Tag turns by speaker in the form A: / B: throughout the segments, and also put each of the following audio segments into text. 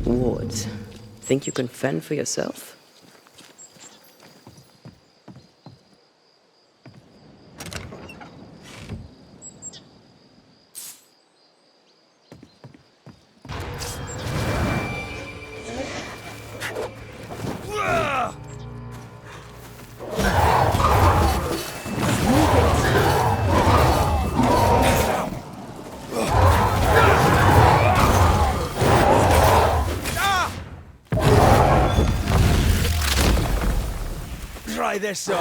A: Wards, think you can fend for yourself?
B: Try this on.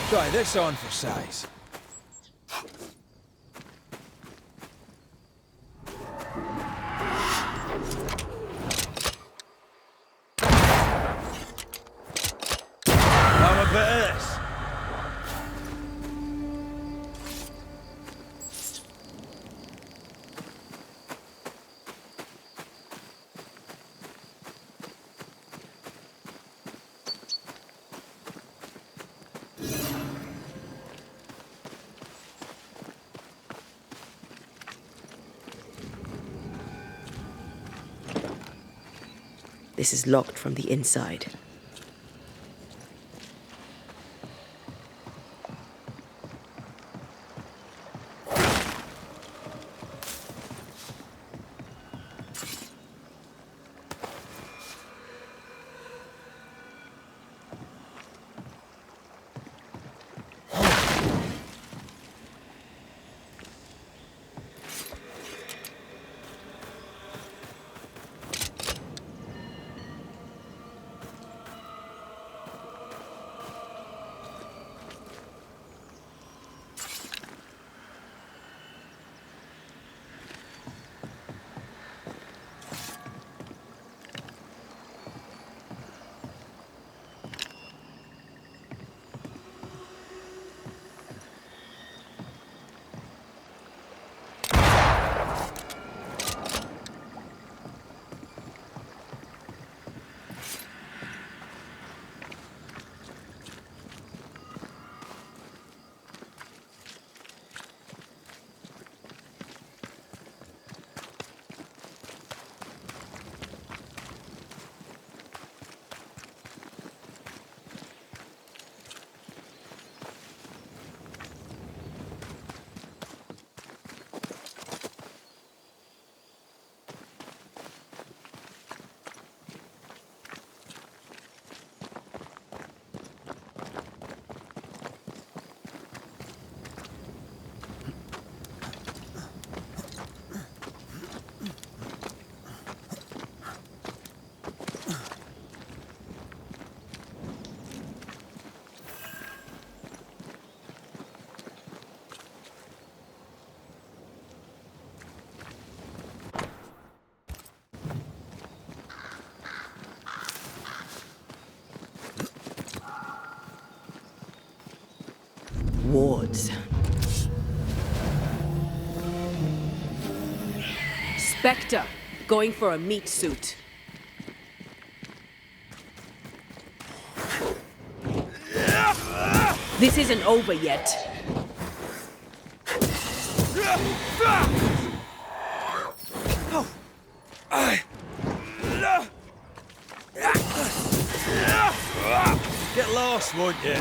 B: Try this on for size. Have a bit of this.
A: This is locked from the inside. Wards. Spectre, going for a meat suit. This isn't over yet.
B: Get lost, won't you?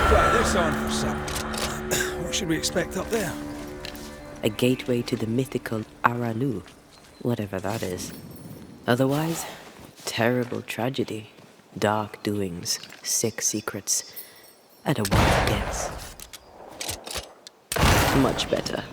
B: Try this on for some. What should we expect up there?
A: A gateway to the mythical Aranu, whatever that is. Otherwise, terrible tragedy, dark doings, sick secrets, and a wild guess. Much better.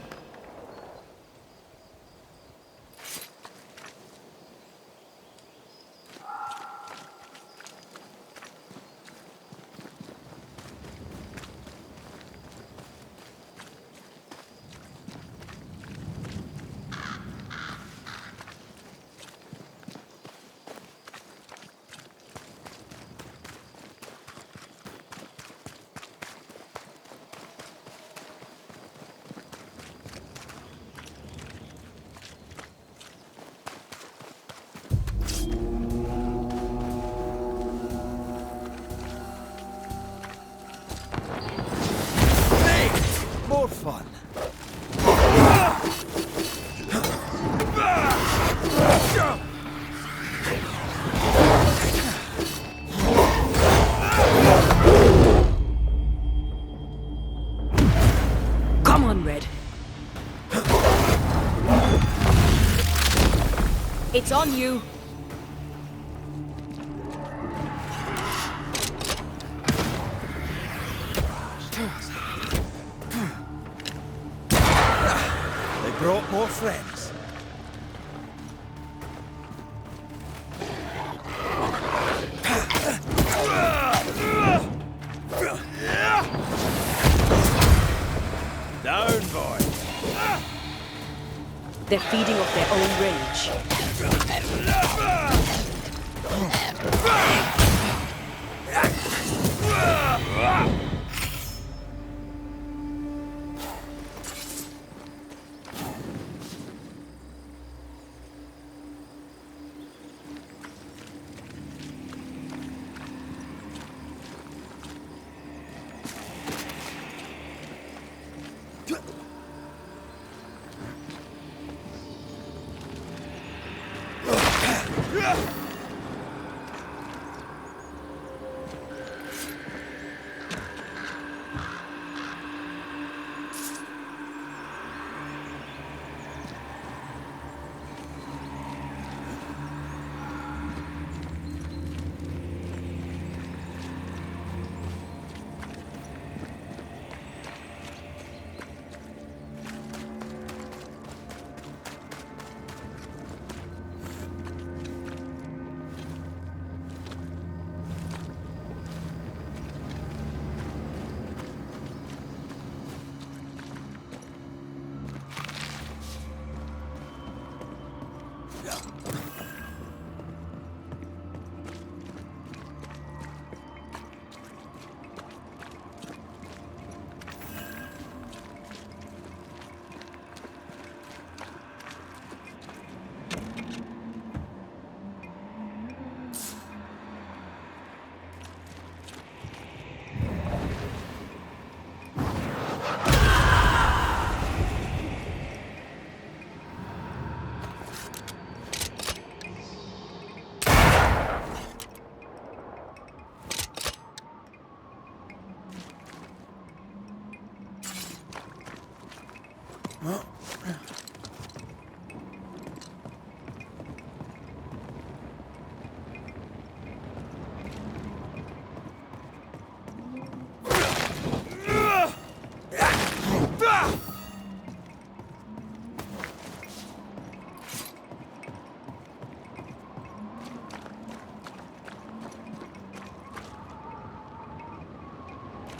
C: It's on you.
B: They brought more friends. Down, boy.
C: They're feeding off their own rage.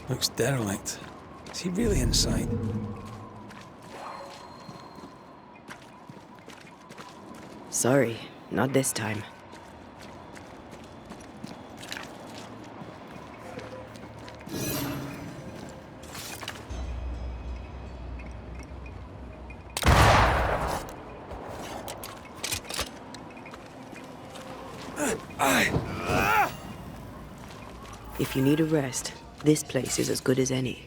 B: Looks derelict. Is he really inside?
A: Sorry, not this time. If you need a rest, this place is as good as any.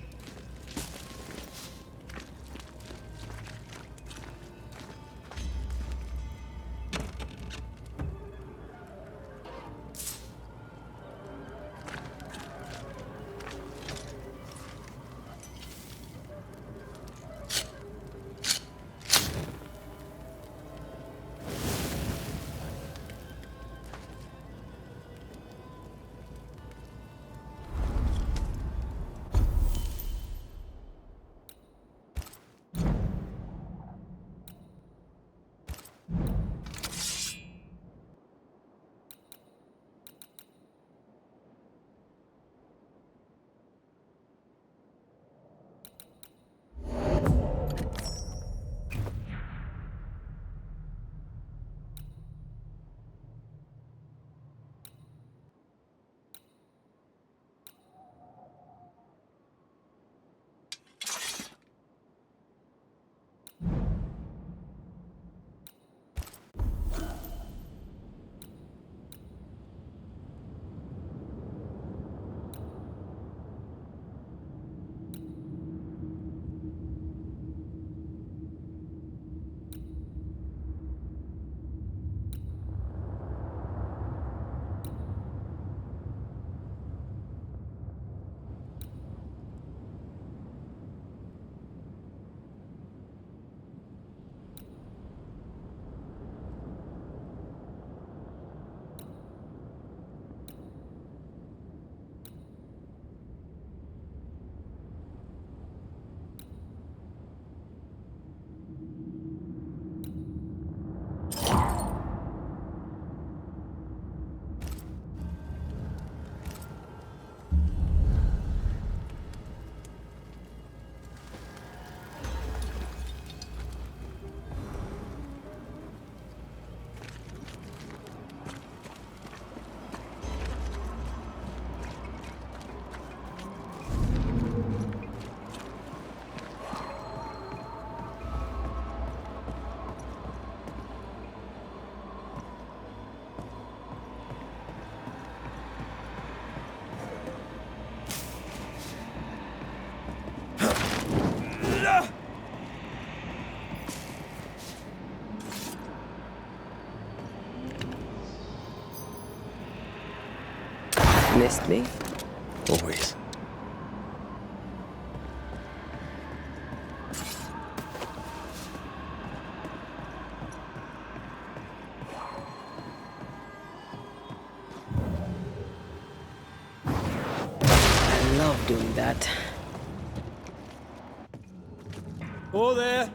A: Missed me?
B: Always.
A: I love doing that.
B: Oh, there!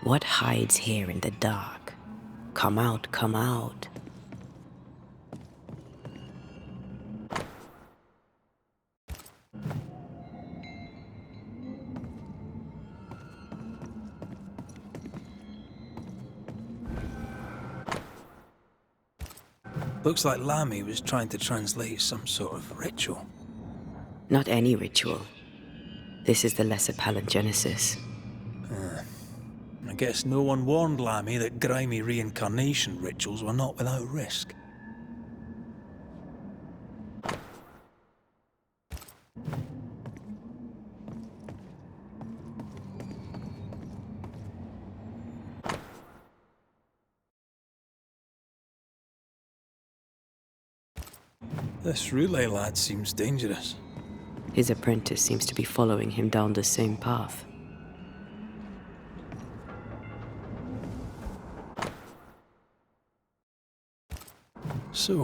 A: What hides here in the dark? Come out, come out.
B: Looks like Lamy was trying to translate some sort of ritual.
A: Not any ritual. This is the Lesser Palingenesis.
B: I guess no one warned Lamy that grimy reincarnation rituals were not without risk. This relay lad seems dangerous.
A: His apprentice seems to be following him down the same path.
B: So,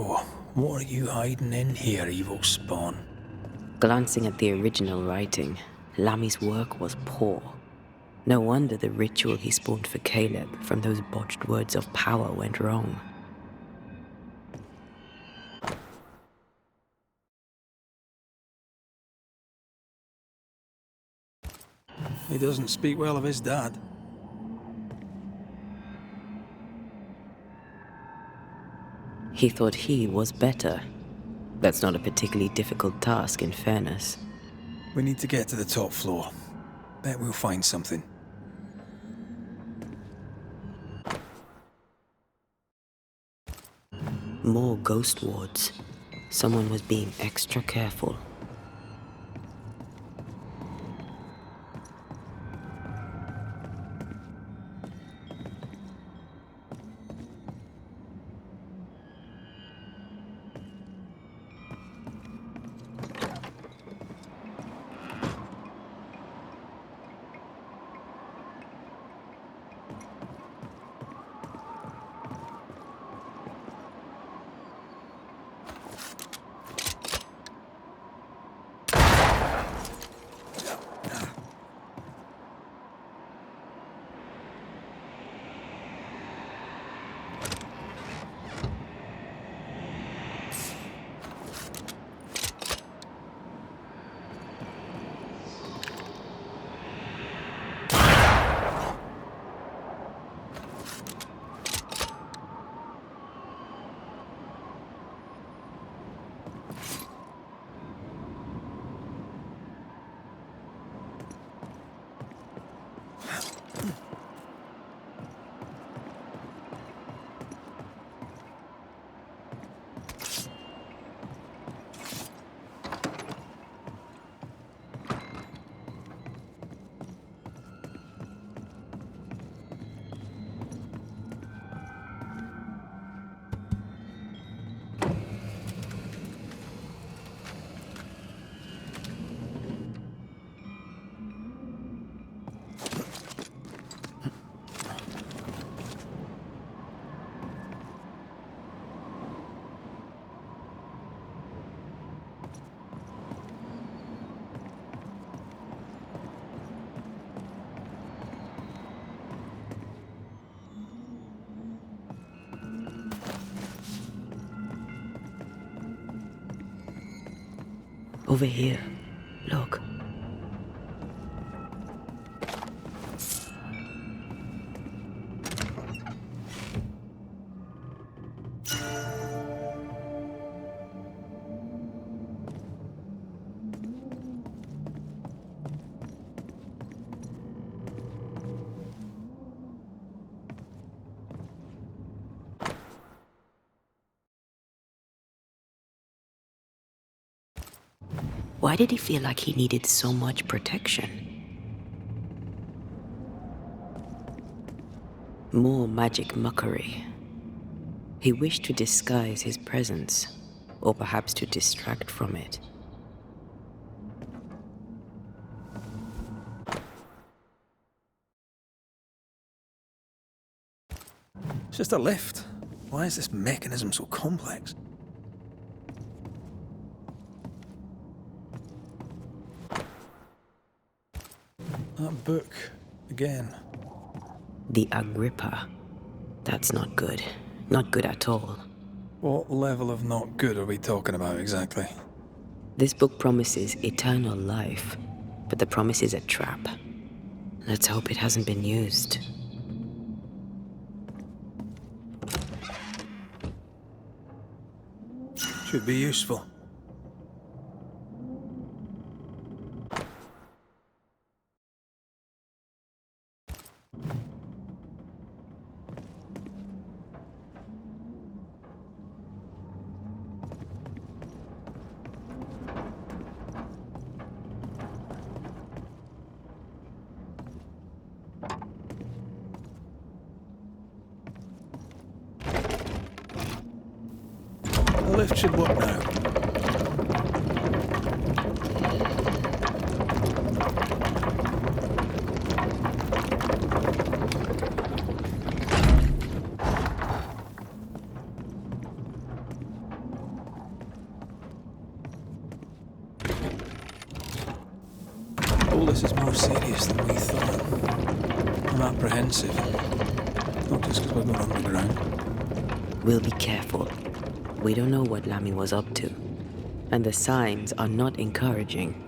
B: what are you hiding in here, evil spawn?
A: Glancing at the original writing, Lamy's work was poor. No wonder the ritual he spawned for Caleb from those botched words of power went wrong.
B: He doesn't speak well of his dad.
A: He thought he was better. That's not a particularly difficult task, in fairness.
B: We need to get to the top floor. Bet we'll find something.
A: More ghost wards. Someone was being extra careful. Over here. Look. Why did he feel like he needed so much protection? More magic mockery. He wished to disguise his presence, or perhaps to distract from it.
B: It's just a lift. Why is this mechanism so complex? That book, again.
A: The Agrippa. That's not good. Not good at all.
B: What level of not good are we talking about exactly?
A: This book promises eternal life, but the promise is a trap. Let's hope it hasn't been used.
B: Should be useful. The lift should work now. All this is more serious than we thought. I'm apprehensive. Not just because we're going underground.
A: We'll be careful. We don't know what Lammy was up to, and the signs are not encouraging.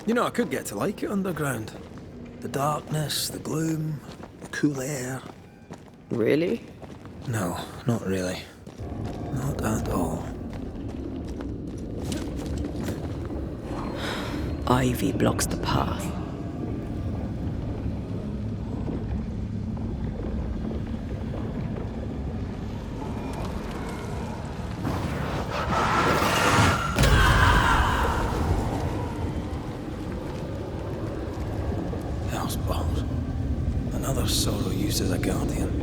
B: You know, I could get to like it underground. The darkness, the gloom, the cool air.
A: Really?
B: No, not really. Not at all.
A: Ivy blocks the path.
B: Hellsballs. Another sorrow used as a guardian.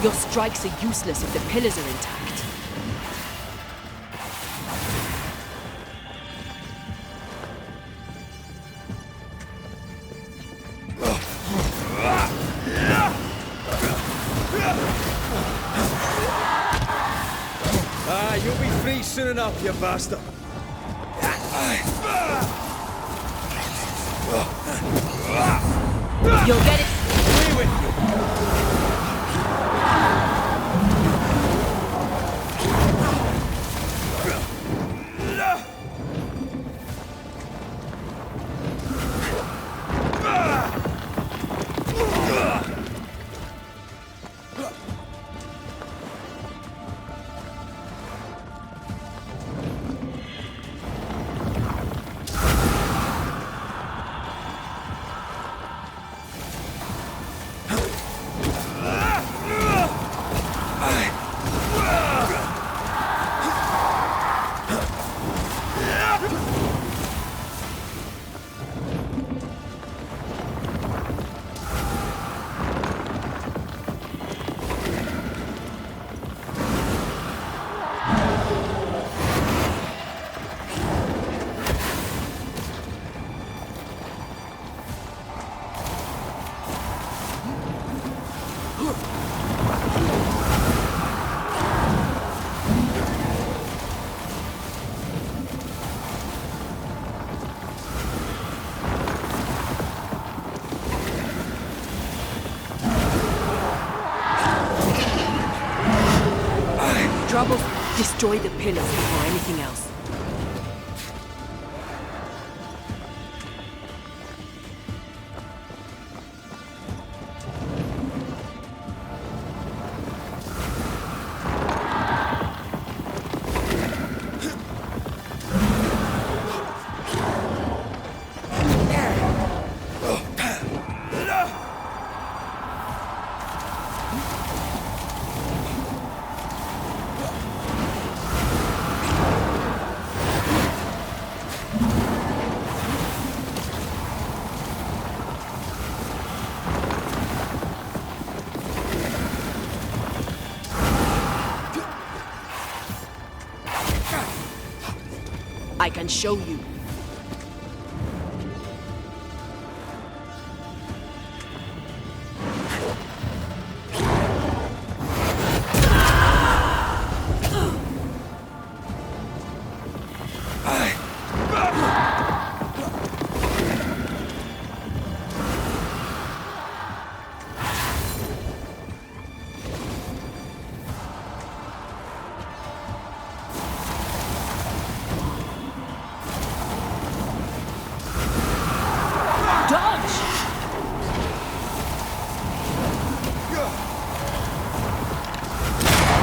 C: Your strikes are useless if the pillars are intact.
B: soon enough, you bastard.
C: You'll get it.
B: Away with you.
C: Troubles. Destroy the pillars before anything else. I can show you.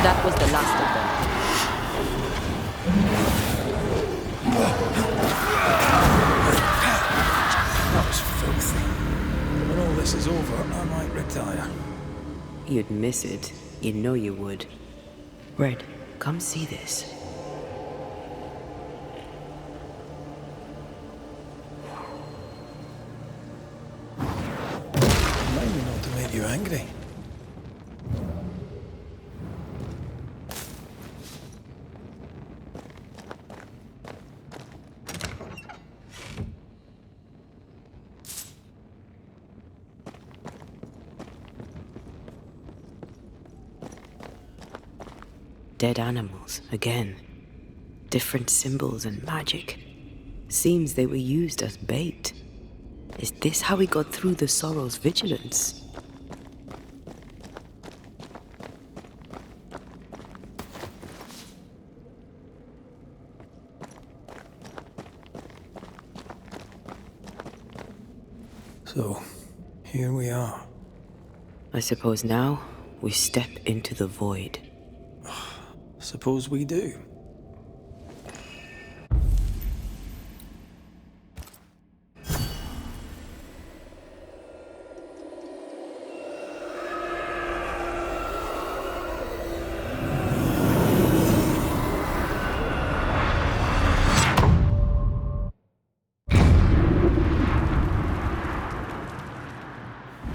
C: That was the last of them.
B: That was filthy. When all this is over, I might retire.
A: You'd miss it. You know you would. Red, come see this.
B: Remind me not to make you angry.
A: Dead animals, again. Different symbols and magic. Seems they were used as bait. Is this how we got through the Sorrow's vigilance?
B: So, here we are.
A: I suppose now we step into the void.
B: Suppose we do.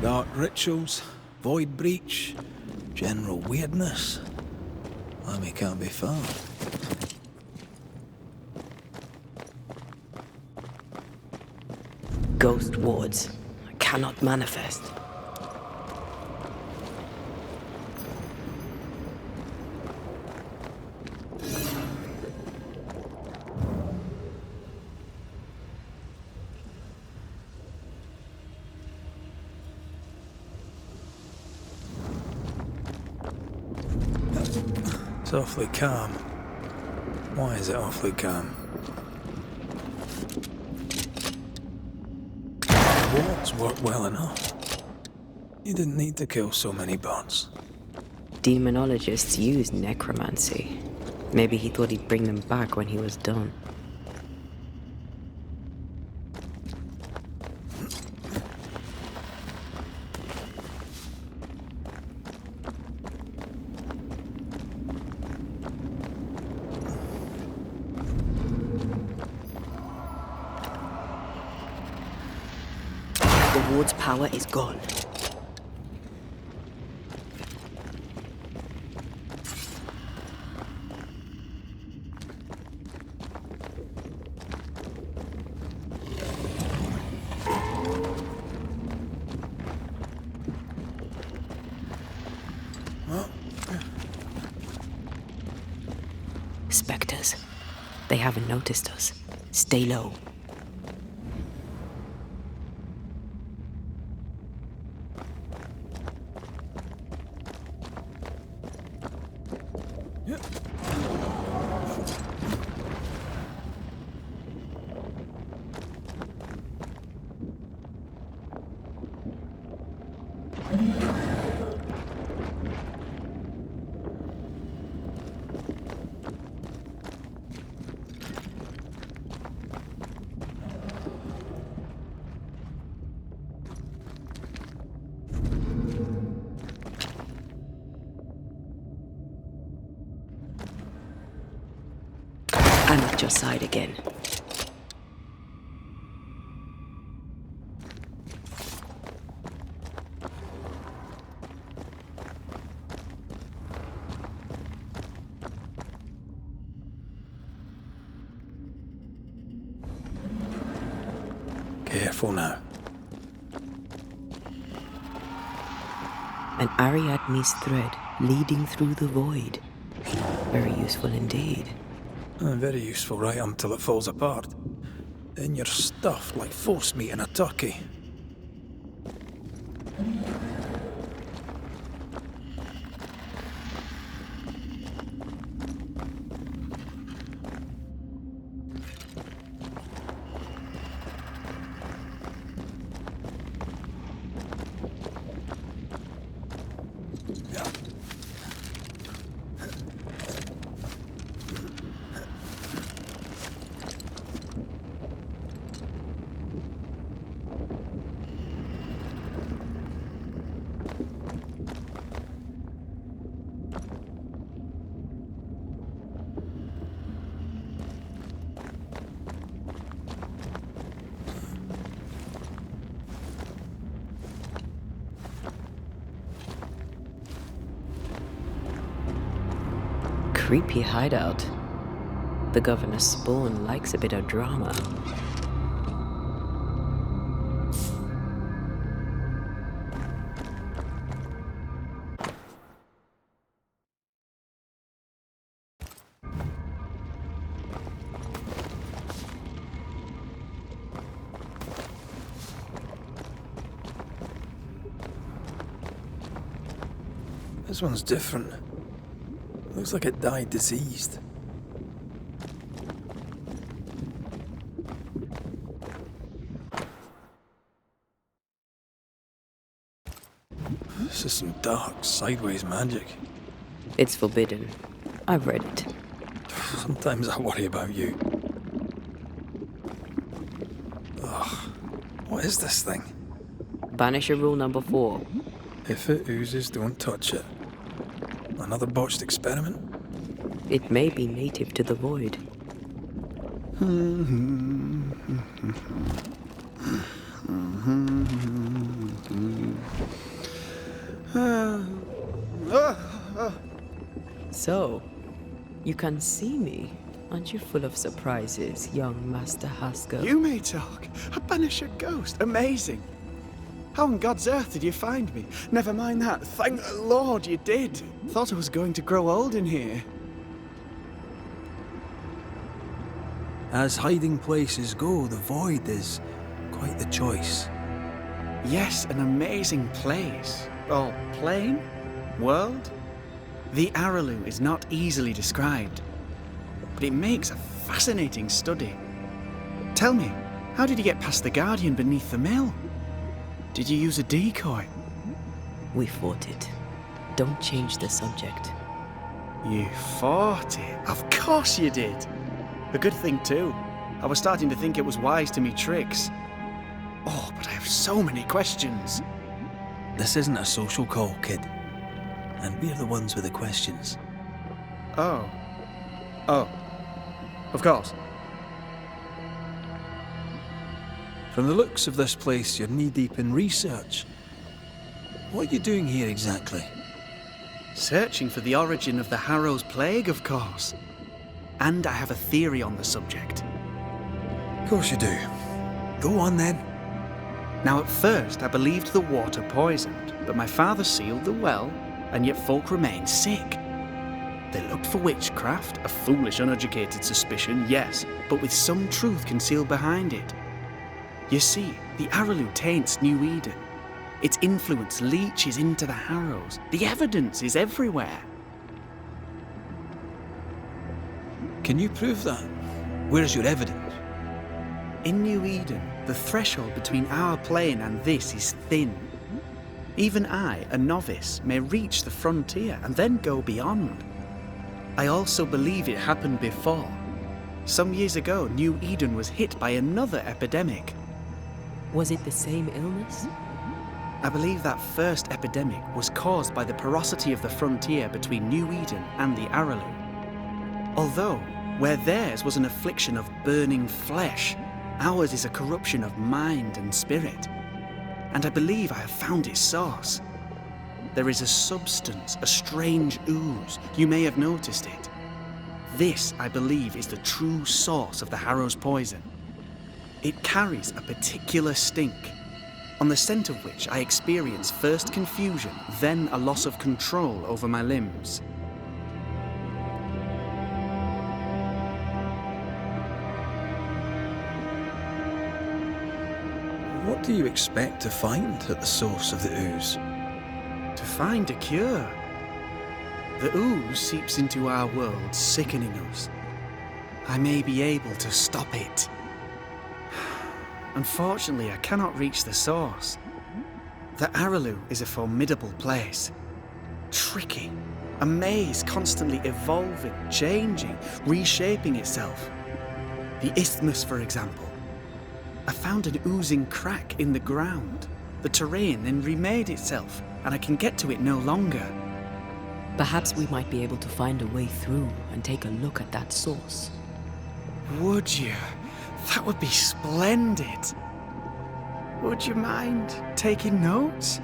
B: Dark rituals, void breach, general weirdness. Lemmy can't be found.
A: Ghost wards cannot manifest.
B: It's awfully calm. Why is it awfully calm? The walls work well enough. You didn't need to kill so many bots.
A: Demonologists use necromancy. Maybe he thought he'd bring them back when he was done.
C: The ward's power is gone.
A: Spectres. They haven't noticed us. Stay low. I'm at your side again.
B: Careful now.
A: An Ariadne's thread leading through the void. Very useful indeed.
B: Very useful right until it falls apart. Then you're stuffed like force meat in a turkey.
A: Creepy hideout. The governor's spawn likes a bit of drama.
B: This one's different. Looks like it died diseased. This is some dark, sideways magic.
A: It's forbidden. I've read it.
B: Sometimes I worry about you. Ugh. What is this thing?
A: Banisher rule number 4.
B: If it oozes, don't touch it. Another botched experiment?
A: It may be native to the void. So, you can see me. Aren't you full of surprises, young Master Haskell?
D: You may talk. A Banisher ghost. Amazing. How on God's earth did you find me? Never mind that. Thank the Lord you did. Thought I was going to grow old in here.
B: As hiding places go, the void is quite the choice.
D: Yes, an amazing place. Or plane? World? The Araloo is not easily described, but it makes a fascinating study. Tell me, how did you get past the Guardian beneath the mill? Did you use a decoy?
A: We fought it. Don't change the subject.
D: You fought it? Of course you did. A good thing too. I was starting to think it was wise to me tricks. Oh, but I have so many questions.
B: This isn't a social call, kid. And we're the ones with the questions.
D: Oh. Oh. Of course.
B: From the looks of this place, you're knee-deep in research. What are you doing here exactly?
D: Searching for the origin of the Harrow's Plague, of course. And I have a theory on the subject.
B: Of course you do. Go on then.
D: Now, at first, I believed the water poisoned, but my father sealed the well, and yet folk remained sick. They looked for witchcraft, a foolish, uneducated suspicion, yes, but with some truth concealed behind it. You see, the Araloo taints New Eden. Its influence leaches into the Harrows. The evidence is everywhere.
B: Can you prove that? Where's your evidence?
D: In New Eden, the threshold between our plane and this is thin. Even I, a novice, may reach the frontier and then go beyond. I also believe it happened before. Some years ago, New Eden was hit by another epidemic.
A: Was it the same illness?
D: I believe that first epidemic was caused by the porosity of the frontier between New Eden and the Araloo. Although, where theirs was an affliction of burning flesh, ours is a corruption of mind and spirit. And I believe I have found its source. There is a substance, a strange ooze. You may have noticed it. This, I believe, is the true source of the Harrow's poison. It carries a particular stink, on the scent of which I experience first confusion, then a loss of control over my limbs.
B: What do you expect to find at the source of the ooze?
D: To find a cure. The ooze seeps into our world, sickening us. I may be able to stop it. Unfortunately, I cannot reach the source. The Araloo is a formidable place. Tricky. A maze constantly evolving, changing, reshaping itself. The isthmus, for example. I found an oozing crack in the ground. The terrain then remade itself, and I can get to it no longer.
A: Perhaps we might be able to find a way through and take a look at that source.
D: Would you? That would be splendid. Would you mind taking notes?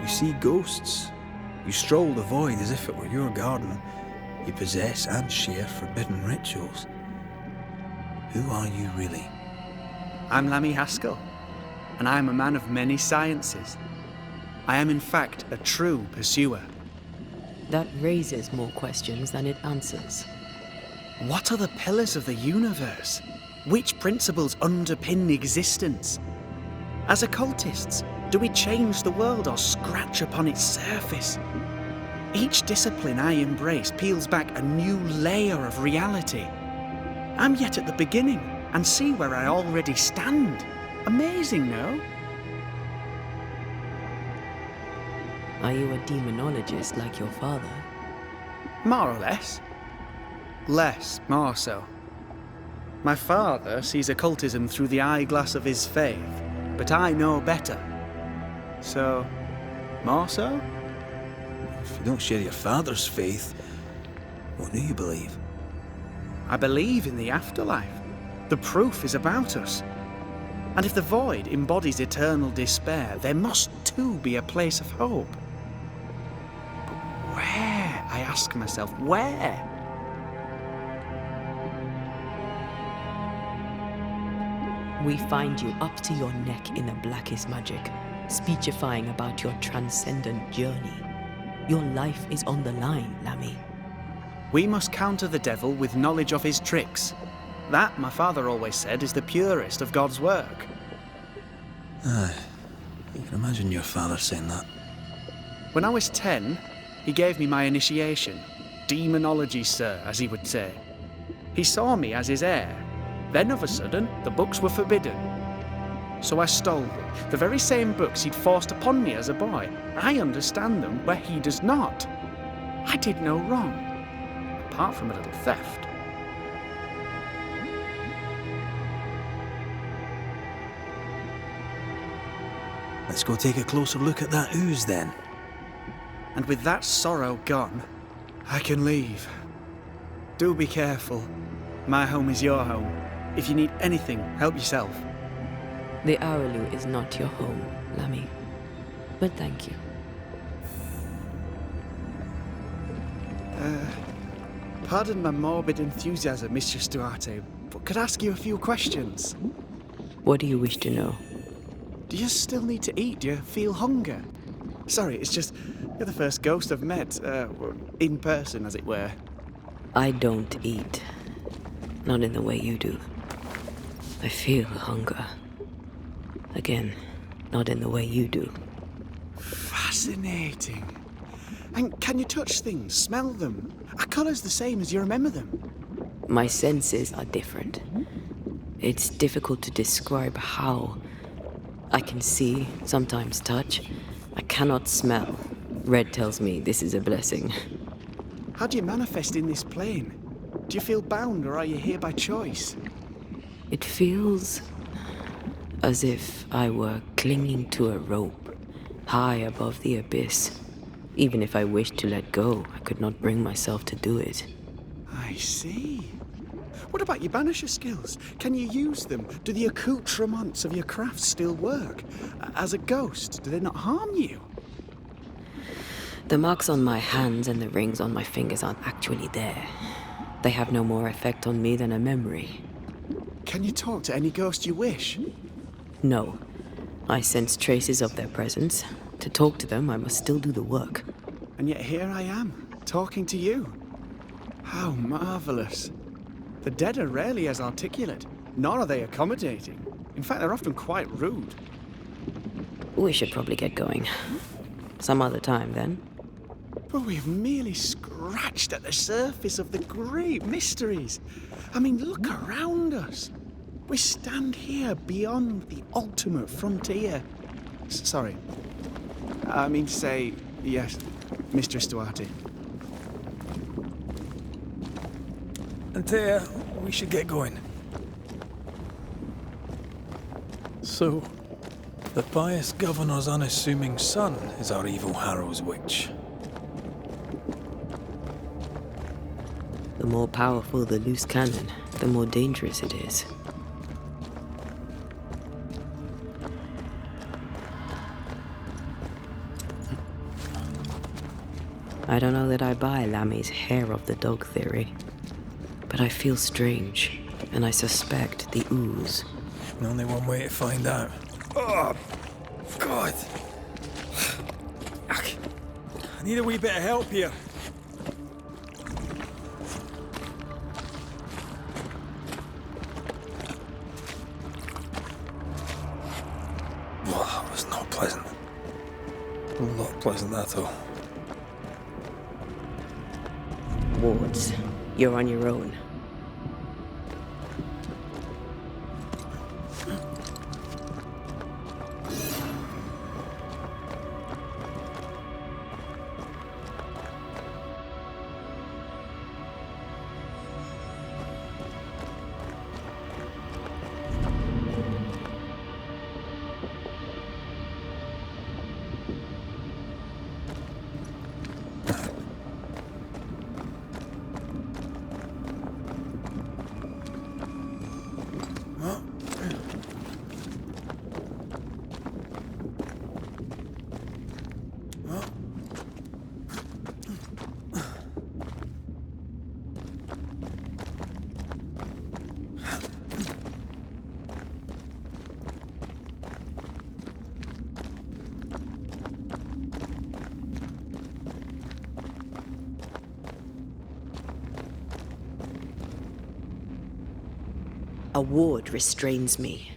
B: You see ghosts. You stroll the void as if it were your garden. You possess and share forbidden rituals. Who are you really?
D: I'm Lammy Haskell, and I am a man of many sciences. I am in fact a true pursuer.
A: That raises more questions than it answers.
D: What are the pillars of the universe? Which principles underpin existence? As occultists, do we change the world or scratch upon its surface? Each discipline I embrace peels back a new layer of reality. I'm yet at the beginning and see where I already stand. Amazing, no?
A: Are you a demonologist like your father?
D: More or less. Less, more so. My father sees occultism through the eyeglass of his faith, but I know better. So, more so?
B: If you don't share your father's faith, what do you believe?
D: I believe in the afterlife. The proof is about us. And if the void embodies eternal despair, there must too be a place of hope. But where? I ask myself, where?
A: We find you up to your neck in the blackest magic, speechifying about your transcendent journey. Your life is on the line, Lammy.
D: We must counter the devil with knowledge of his tricks. That, my father always said, is the purest of God's work.
B: Aye, you can imagine your father saying that.
D: When I was 10, he gave me my initiation. Demonology, sir, as he would say. He saw me as his heir. Then of a sudden, the books were forbidden. So I stole them, the very same books he'd forced upon me as a boy. I understand them where he does not. I did no wrong, apart from a little theft.
B: Let's go take a closer look at that ooze then.
D: And with that sorrow gone, I can leave. Do be careful. My home is your home. If you need anything, help yourself.
A: The Araloo is not your home, Lammy. But thank you.
D: Pardon my morbid enthusiasm, Mistress Duarte, but could I ask you a few questions?
A: What do you wish to know?
D: Do you still need to eat? Do you feel hunger? Sorry, it's just, you're the first ghost I've met, in person, as it were.
A: I don't eat. Not in the way you do. I feel hunger. Again, not in the way you do.
D: Fascinating. And can you touch things, smell them? Are colours the same as you remember them?
A: My senses are different. It's difficult to describe how. I can see, sometimes touch. I cannot smell. Red tells me this is a blessing.
D: How do you manifest in this plane? Do you feel bound, or are you here by choice?
A: It feels as if I were clinging to a rope, high above the abyss. Even if I wished to let go, I could not bring myself to do it.
D: I see. What about your banisher skills? Can you use them? Do the accoutrements of your craft still work? As a ghost, do they not harm you?
A: The marks on my hands and the rings on my fingers aren't actually there. They have no more effect on me than a memory.
D: Can you talk to any ghost you wish?
A: No. I sense traces of their presence. To talk to them, I must still do the work.
D: And yet here I am, talking to you. How marvellous. The dead are rarely as articulate, nor are they accommodating. In fact, they're often quite rude.
A: We should probably get going. Some other time, then.
D: But we've merely scratched at the surface of the great mysteries. I mean, look around us. We stand here beyond the ultimate frontier. Sorry. I mean to say, yes, Mistress Duarte.
B: Antea, we should get going. So, the pious governor's unassuming son is our evil Harrow's witch.
A: The more powerful the loose cannon, the more dangerous it is. I don't know that I buy Lammy's hair of the dog theory, but I feel strange, and I suspect the ooze.
B: Only one way to find out. Oh, God. I need a wee bit of help here. Well, that was not pleasant. Not pleasant at all.
A: Wards, you're on your own. A ward restrains me.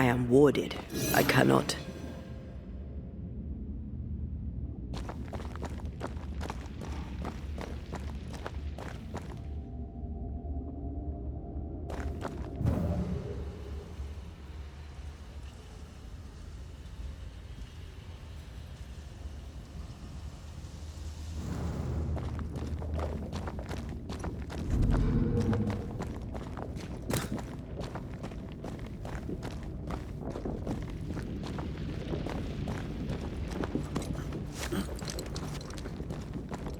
A: I am warded. I cannot.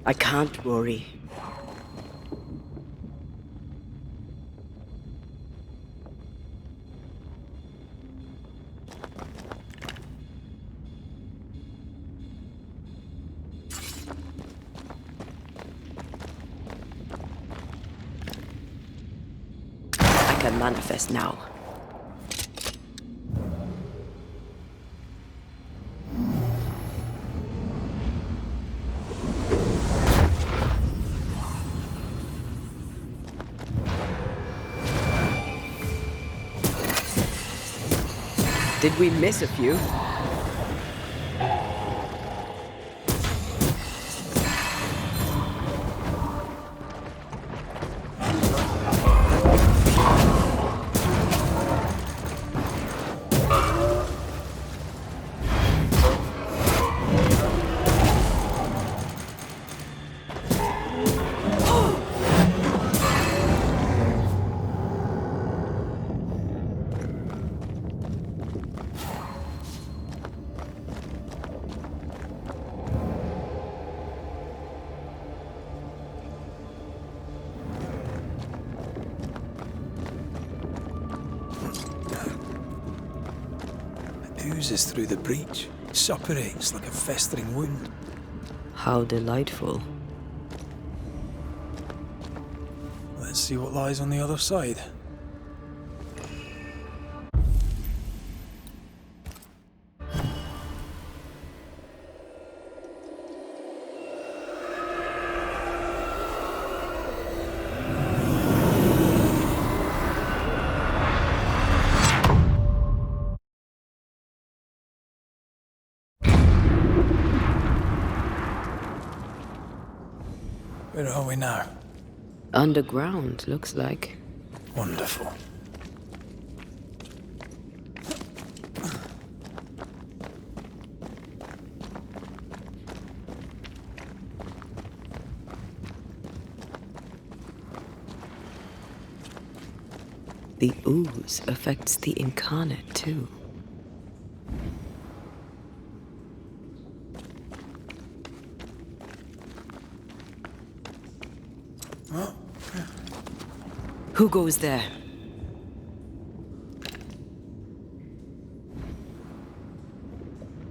A: I can't, Rory. I can manifest now. Did we miss a few?
B: Oozes through the breach, suppurates like a festering wound.
A: How delightful.
B: Let's see what lies on the other side. Where are we now?
A: Underground, looks like.
B: Wonderful.
A: The ooze affects the incarnate, too. Who goes there?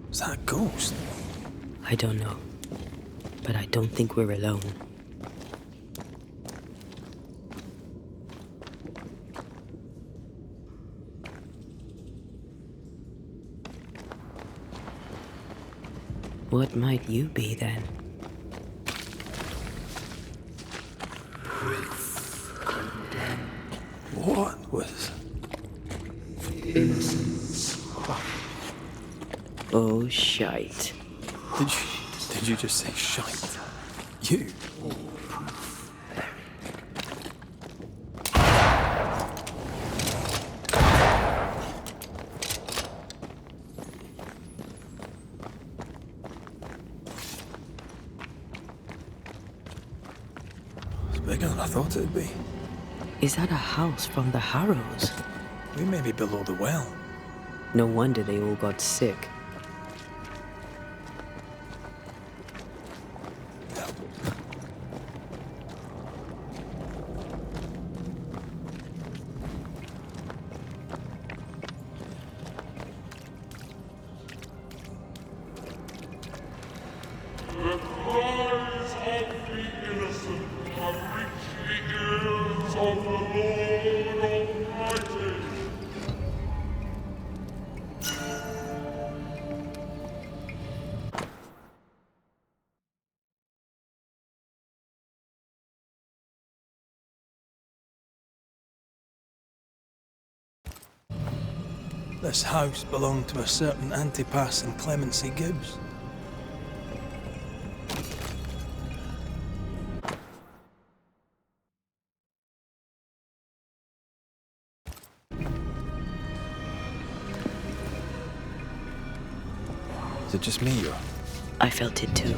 B: Is that a ghost?
A: I don't know. But I don't think we're alone. What might you be then?
B: What was...
A: Oh, shite.
B: Did you just say shite? You? It's bigger than I thought it'd be.
A: Is that a house from the Harrows?
B: We may be below the well.
A: No wonder they all got sick.
E: The cries of the innocent have reached the ears of the Lord Almighty.
B: This house belonged to a certain Antipas and Clemency Gibbs.
F: Is it just me, or?
A: I felt it too.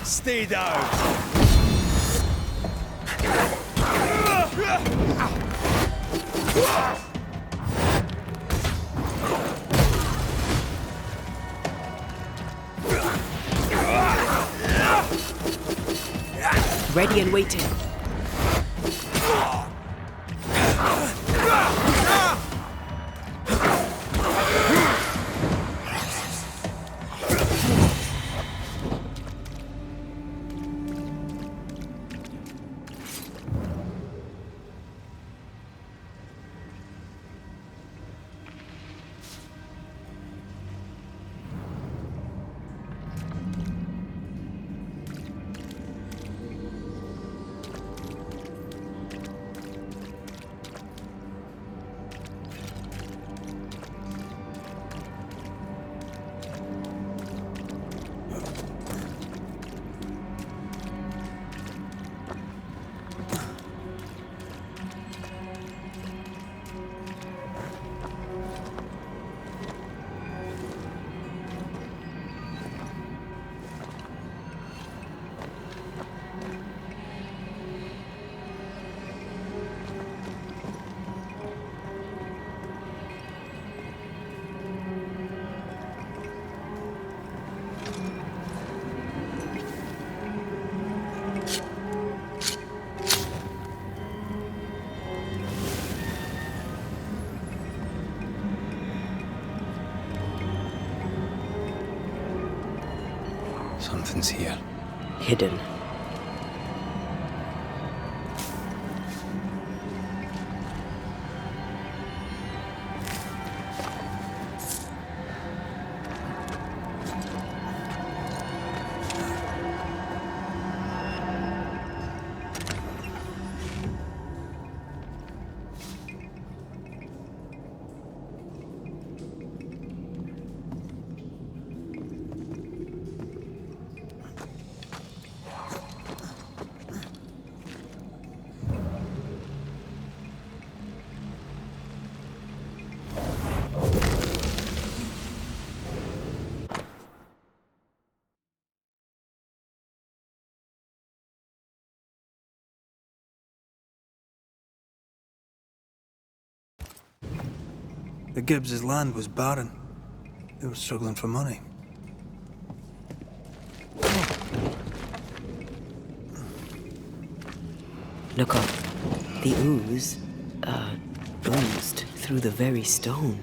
G: Stay down!
C: Ready and waiting.
B: Something's here.
A: Hidden.
B: The Gibbs' land was barren. They were struggling for money.
A: Look up. The ooze, oozed through the very stone.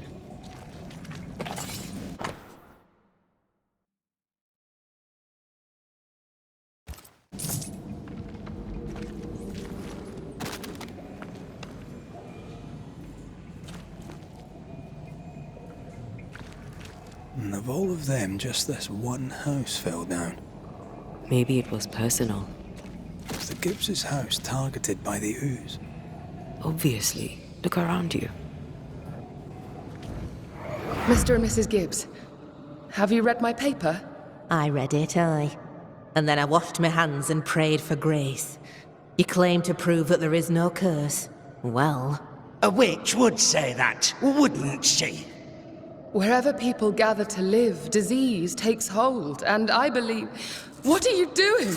B: And of all of them, just this one house fell down.
A: Maybe it was personal.
B: Was the Gibbs' house targeted by the ooze?
A: Obviously. Look around you.
H: Mr. and Mrs. Gibbs, have you read my paper?
I: I read it, aye.
F: And then I washed my hands and prayed for grace. You claim to prove that there is no curse. Well,
G: A witch would say that, wouldn't she?
H: Wherever people gather to live, disease takes hold, and I believe... What are you doing?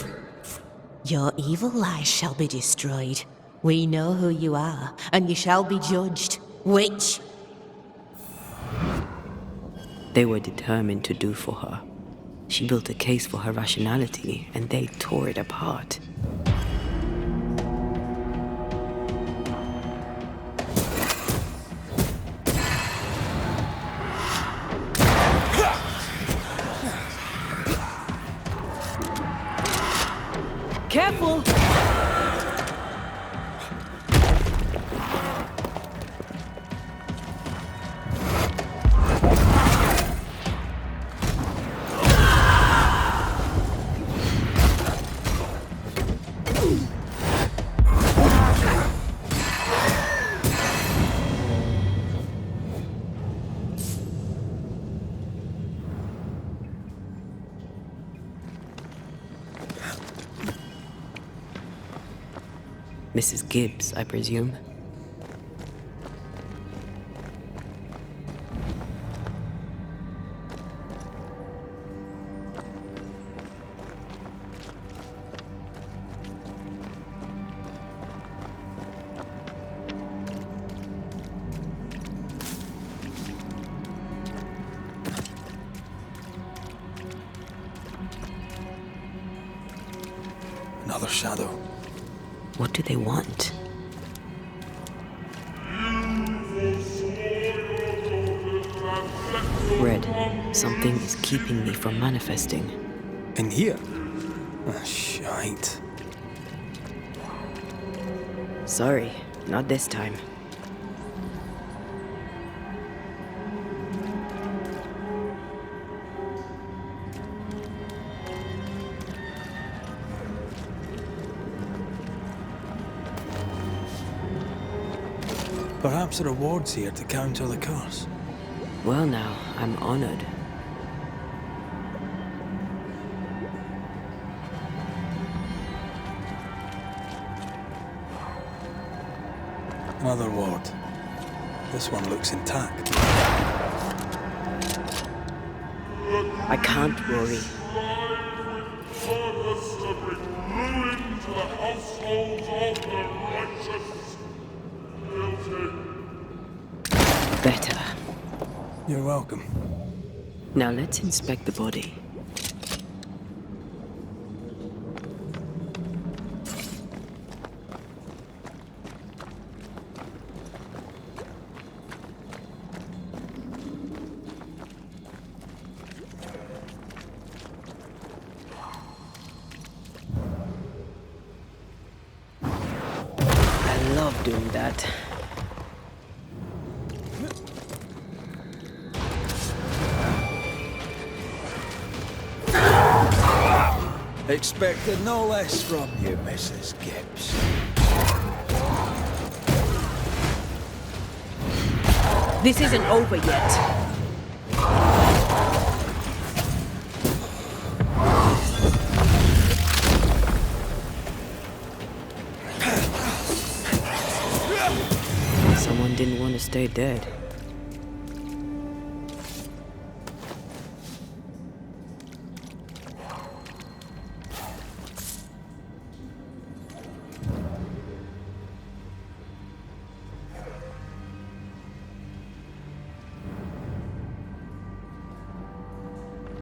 F: your evil lies shall be destroyed. We know who you are, and you shall be judged. Witch!
A: They were determined to do for her. She built a case for her rationality, and they tore it apart.
C: Careful!
A: Mrs. Gibbs, I presume.
B: Another shadow.
A: What do they want? Red, something is keeping me from manifesting.
B: In here? Ah, shite.
A: Sorry, not this time.
B: Perhaps a reward's here to counter the curse.
A: Well now, I'm honored.
B: Another ward. This one looks intact.
A: I can't worry.
E: Purpose to bring ruin to the households of the righteous. Guilty.
A: Better.
B: You're welcome.
A: Now let's inspect the body. I love doing that.
G: Expected no less from you, Mrs. Gibbs.
C: This isn't over yet.
A: Someone didn't want to stay dead.